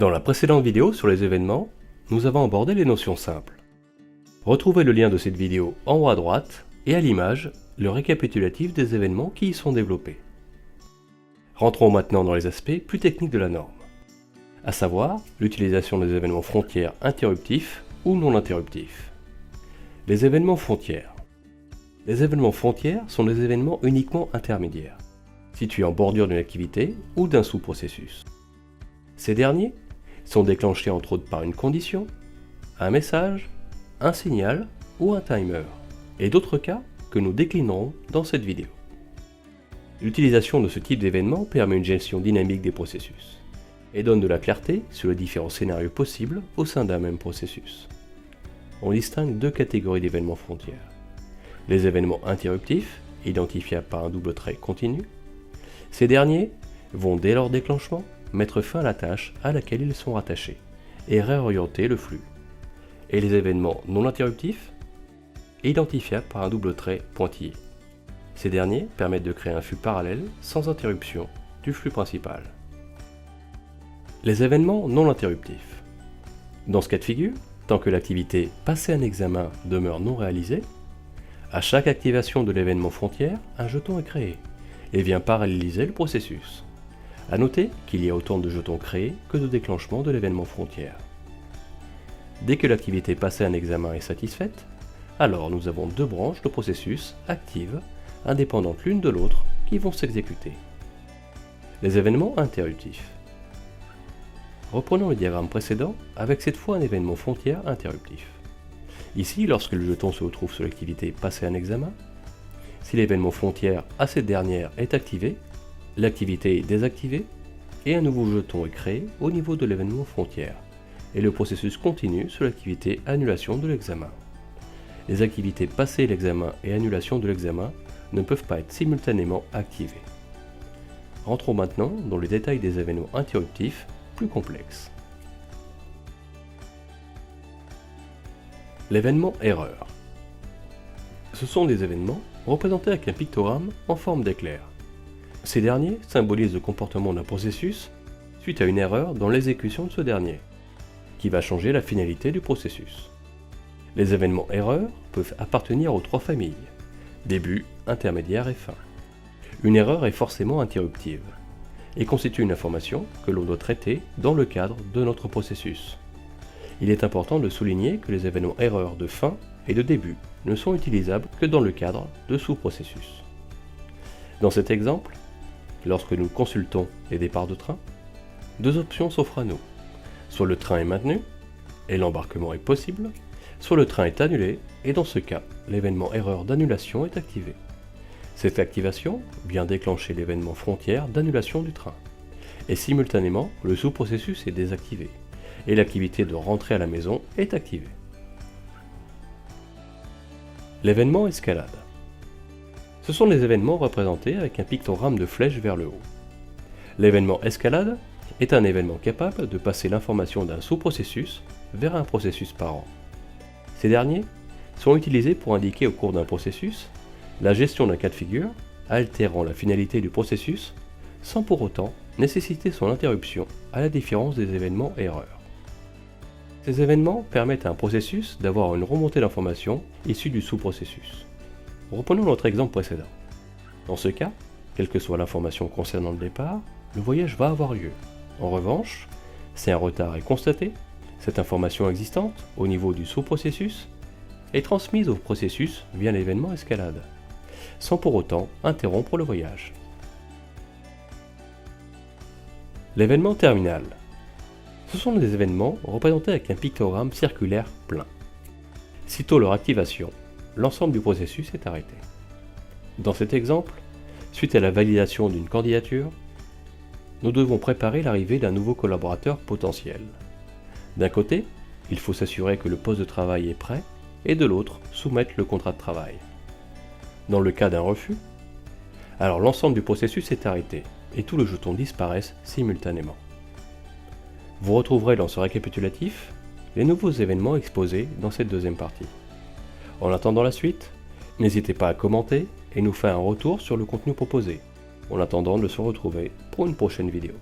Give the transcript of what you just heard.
Dans la précédente vidéo sur les événements, nous avons abordé les notions simples. Retrouvez le lien de cette vidéo en haut à droite et à l'image le récapitulatif des événements qui y sont développés. Rentrons maintenant dans les aspects plus techniques de la norme, à savoir l'utilisation des événements frontières interruptifs ou non interruptifs. Les événements frontières. Les événements frontières sont des événements uniquement intermédiaires, situés en bordure d'une activité ou d'un sous-processus. Ces derniers sont déclenchés entre autres par une condition, un message, un signal ou un timer, et d'autres cas que nous déclinerons dans cette vidéo. L'utilisation de ce type d'événement permet une gestion dynamique des processus et donne de la clarté sur les différents scénarios possibles au sein d'un même processus. On distingue deux catégories d'événements frontières. Les événements interruptifs, identifiables par un double trait continu. Ces derniers vont dès leur déclenchement mettre fin à la tâche à laquelle ils sont rattachés et réorienter le flux. Et les événements non interruptifs, identifiables par un double trait pointillé. Ces derniers permettent de créer un flux parallèle sans interruption du flux principal. Les événements non interruptifs. Dans ce cas de figure, tant que l'activité passée un examen demeure non réalisée, à chaque activation de l'événement frontière, un jeton est créé et vient paralléliser le processus. A noter qu'il y a autant de jetons créés que de déclenchements de l'événement frontière. Dès que l'activité passée un examen est satisfaite, alors nous avons deux branches de processus actives, indépendantes l'une de l'autre, qui vont s'exécuter. Les événements interruptifs. Reprenons le diagramme précédent avec cette fois un événement frontière interruptif. Ici, lorsque le jeton se retrouve sur l'activité passée un examen, si l'événement frontière à cette dernière est activé, l'activité est désactivée et un nouveau jeton est créé au niveau de l'événement frontière et le processus continue sur l'activité annulation de l'examen. Les activités passées l'examen et annulation de l'examen ne peuvent pas être simultanément activées. Rentrons maintenant dans les détails des événements interruptifs plus complexes. L'événement erreur. Ce sont des événements représentés avec un pictogramme en forme d'éclair. Ces derniers symbolisent le comportement d'un processus suite à une erreur dans l'exécution de ce dernier, qui va changer la finalité du processus. Les événements erreurs peuvent appartenir aux trois familles, début, intermédiaire et fin. Une erreur est forcément interruptive et constitue une information que l'on doit traiter dans le cadre de notre processus. Il est important de souligner que les événements erreurs de fin et de début ne sont utilisables que dans le cadre de sous-processus. Dans cet exemple, lorsque nous consultons les départs de train, deux options s'offrent à nous. Soit le train est maintenu et l'embarquement est possible, soit le train est annulé et dans ce cas, l'événement erreur d'annulation est activé. Cette activation vient déclencher l'événement frontière d'annulation du train. Et simultanément, le sous-processus est désactivé et l'activité de rentrer à la maison est activée. L'événement escalade. Ce sont les événements représentés avec un pictogramme de flèche vers le haut. L'événement escalade est un événement capable de passer l'information d'un sous-processus vers un processus parent. Ces derniers sont utilisés pour indiquer au cours d'un processus la gestion d'un cas de figure, altérant la finalité du processus, sans pour autant nécessiter son interruption à la différence des événements erreurs. Ces événements permettent à un processus d'avoir une remontée d'informations issue du sous-processus. Reprenons notre exemple précédent. Dans ce cas, quelle que soit l'information concernant le départ, le voyage va avoir lieu. En revanche, si un retard est constaté, cette information existante, au niveau du sous-processus, est transmise au processus via l'événement escalade, sans pour autant interrompre le voyage. L'événement terminal. Ce sont des événements représentés avec un pictogramme circulaire plein. Sitôt leur activation, l'ensemble du processus est arrêté. Dans cet exemple, suite à la validation d'une candidature, nous devons préparer l'arrivée d'un nouveau collaborateur potentiel. D'un côté, il faut s'assurer que le poste de travail est prêt, et de l'autre, soumettre le contrat de travail. Dans le cas d'un refus, alors l'ensemble du processus est arrêté, et tous les jetons disparaissent simultanément. Vous retrouverez dans ce récapitulatif les nouveaux événements exposés dans cette deuxième partie. En attendant la suite, n'hésitez pas à commenter et nous faire un retour sur le contenu proposé, en attendant de se retrouver pour une prochaine vidéo.